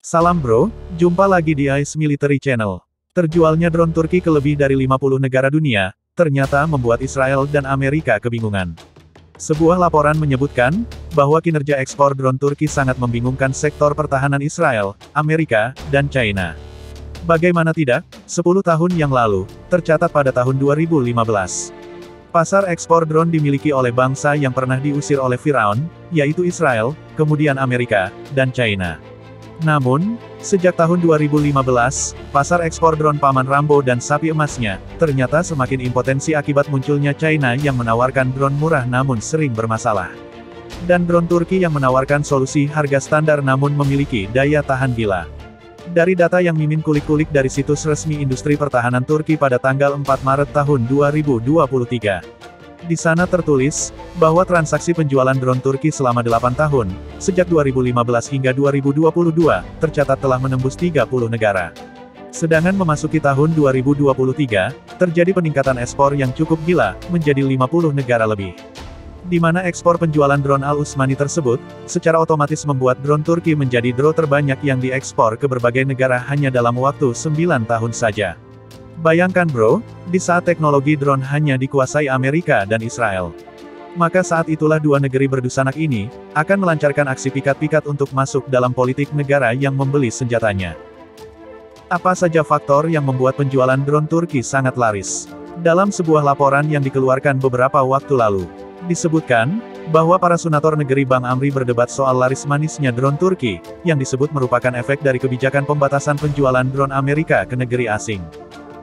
Salam bro, jumpa lagi di Ice Military Channel. Terjualnya drone Turki ke lebih dari 50 negara dunia, ternyata membuat Israel dan Amerika kebingungan. Sebuah laporan menyebutkan, bahwa kinerja ekspor drone Turki sangat membingungkan sektor pertahanan Israel, Amerika, dan China. Bagaimana tidak, 10 tahun yang lalu, tercatat pada tahun 2015. Pasar ekspor drone dimiliki oleh bangsa yang pernah diusir oleh Firaun, yaitu Israel, kemudian Amerika, dan China. Namun, sejak tahun 2015, pasar ekspor drone paman Rambo dan sapi emasnya, ternyata semakin impotensi akibat munculnya China yang menawarkan drone murah namun sering bermasalah. Dan drone Turki yang menawarkan solusi harga standar namun memiliki daya tahan gila. Dari data yang Mimin kulik-kulik dari situs resmi industri pertahanan Turki pada tanggal 4 Maret tahun 2023. Di sana tertulis, bahwa transaksi penjualan drone Turki selama 8 tahun, sejak 2015 hingga 2022, tercatat telah menembus 30 negara. Sedangkan memasuki tahun 2023, terjadi peningkatan ekspor yang cukup gila, menjadi 50 negara lebih. Di mana ekspor penjualan drone Al-Usmani tersebut, secara otomatis membuat drone Turki menjadi drone terbanyak yang diekspor ke berbagai negara hanya dalam waktu 9 tahun saja. Bayangkan bro, di saat teknologi drone hanya dikuasai Amerika dan Israel. Maka saat itulah dua negeri berdusanak ini, akan melancarkan aksi pikat-pikat untuk masuk dalam politik negara yang membeli senjatanya. Apa saja faktor yang membuat penjualan drone Turki sangat laris? Dalam sebuah laporan yang dikeluarkan beberapa waktu lalu, disebutkan, bahwa para senator negeri Bang Amri berdebat soal laris manisnya drone Turki, yang disebut merupakan efek dari kebijakan pembatasan penjualan drone Amerika ke negeri asing.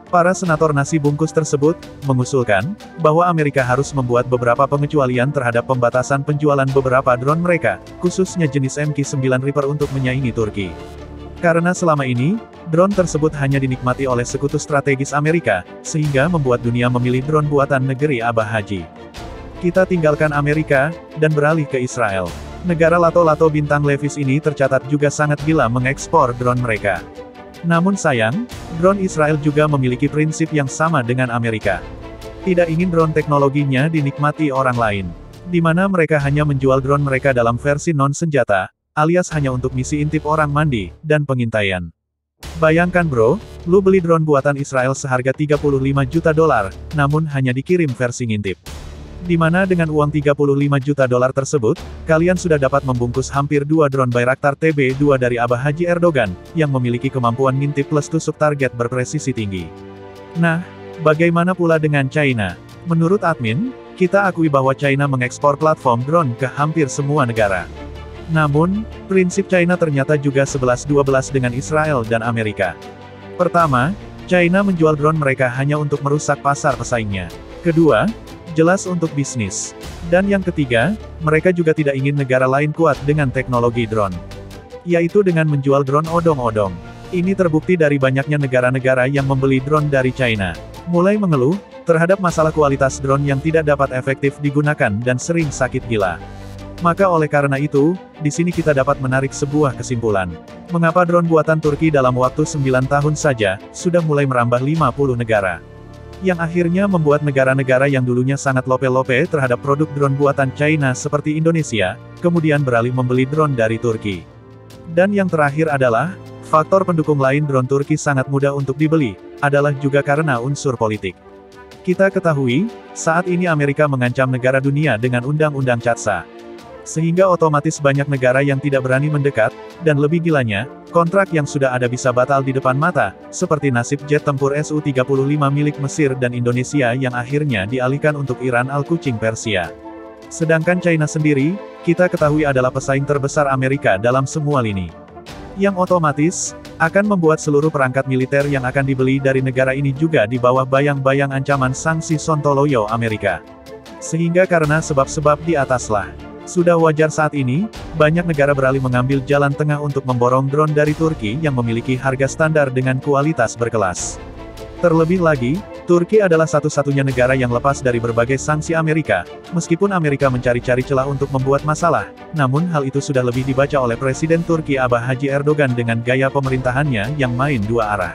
Para senator nasi bungkus tersebut, mengusulkan, bahwa Amerika harus membuat beberapa pengecualian terhadap pembatasan penjualan beberapa drone mereka, khususnya jenis MQ-9 Reaper untuk menyaingi Turki. Karena selama ini, drone tersebut hanya dinikmati oleh sekutu strategis Amerika, sehingga membuat dunia memilih drone buatan negeri Abah Haji. Kita tinggalkan Amerika, dan beralih ke Israel. Negara lato-lato bintang Levis ini tercatat juga sangat gila mengekspor drone mereka. Namun sayang, drone Israel juga memiliki prinsip yang sama dengan Amerika. Tidak ingin drone teknologinya dinikmati orang lain. Di mana mereka hanya menjual drone mereka dalam versi non-senjata, alias hanya untuk misi intip orang mandi, dan pengintaian. Bayangkan bro, lu beli drone buatan Israel seharga $35 juta, namun hanya dikirim versi ngintip. Di mana dengan uang $35 juta tersebut, kalian sudah dapat membungkus hampir 2 drone Bayraktar TB2 dari Abah Haji Erdogan, yang memiliki kemampuan ngintip plus tusuk target berpresisi tinggi. Nah, bagaimana pula dengan China? Menurut admin, kita akui bahwa China mengekspor platform drone ke hampir semua negara. Namun, prinsip China ternyata juga 11-12 dengan Israel dan Amerika. Pertama, China menjual drone mereka hanya untuk merusak pasar pesaingnya. Kedua, jelas untuk bisnis. Dan yang ketiga, mereka juga tidak ingin negara lain kuat dengan teknologi drone. Yaitu dengan menjual drone odong-odong. Ini terbukti dari banyaknya negara-negara yang membeli drone dari China. Mulai mengeluh, terhadap masalah kualitas drone yang tidak dapat efektif digunakan dan sering sakit gila. Maka oleh karena itu, di sini kita dapat menarik sebuah kesimpulan. Mengapa drone buatan Turki dalam waktu 9 tahun saja, sudah mulai merambah 50 negara. Yang akhirnya membuat negara-negara yang dulunya sangat lope-lope terhadap produk drone buatan China seperti Indonesia, kemudian beralih membeli drone dari Turki. Dan yang terakhir adalah, faktor pendukung lain drone Turki sangat mudah untuk dibeli, adalah juga karena unsur politik. Kita ketahui, saat ini Amerika mengancam negara dunia dengan undang-undang CATSA. Sehingga otomatis banyak negara yang tidak berani mendekat, dan lebih gilanya, kontrak yang sudah ada bisa batal di depan mata, seperti nasib jet tempur Su-35 milik Mesir dan Indonesia yang akhirnya dialihkan untuk Iran Al-Kucing Persia. Sedangkan China sendiri, kita ketahui adalah pesaing terbesar Amerika dalam semua lini. Yang otomatis, akan membuat seluruh perangkat militer yang akan dibeli dari negara ini juga di bawah bayang-bayang ancaman sanksi Sontoloyo Amerika. Sehingga karena sebab-sebab di ataslah. Sudah wajar saat ini, banyak negara beralih mengambil jalan tengah untuk memborong drone dari Turki yang memiliki harga standar dengan kualitas berkelas. Terlebih lagi, Turki adalah satu-satunya negara yang lepas dari berbagai sanksi Amerika, meskipun Amerika mencari-cari celah untuk membuat masalah, namun hal itu sudah lebih dibaca oleh Presiden Turki Abah Haji Erdogan dengan gaya pemerintahannya yang main dua arah.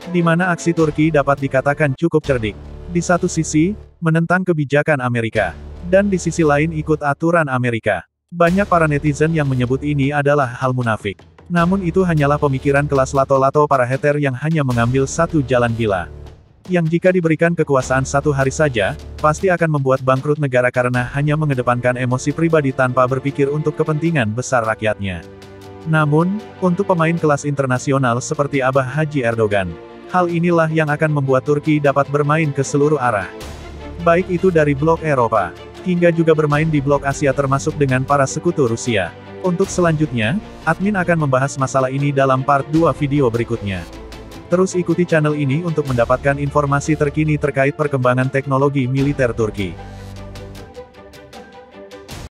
Di mana aksi Turki dapat dikatakan cukup cerdik. Di satu sisi, menentang kebijakan Amerika. Dan di sisi lain ikut aturan Amerika. Banyak para netizen yang menyebut ini adalah hal munafik. Namun itu hanyalah pemikiran kelas lato-lato para hater yang hanya mengambil satu jalan gila. Yang jika diberikan kekuasaan satu hari saja, pasti akan membuat bangkrut negara karena hanya mengedepankan emosi pribadi tanpa berpikir untuk kepentingan besar rakyatnya. Namun, untuk pemain kelas internasional seperti Abah Haji Erdogan, hal inilah yang akan membuat Turki dapat bermain ke seluruh arah. Baik itu dari blok Eropa, hingga juga bermain di blok Asia termasuk dengan para sekutu Rusia. Untuk selanjutnya, admin akan membahas masalah ini dalam part 2 video berikutnya. Terus ikuti channel ini untuk mendapatkan informasi terkini terkait perkembangan teknologi militer Turki.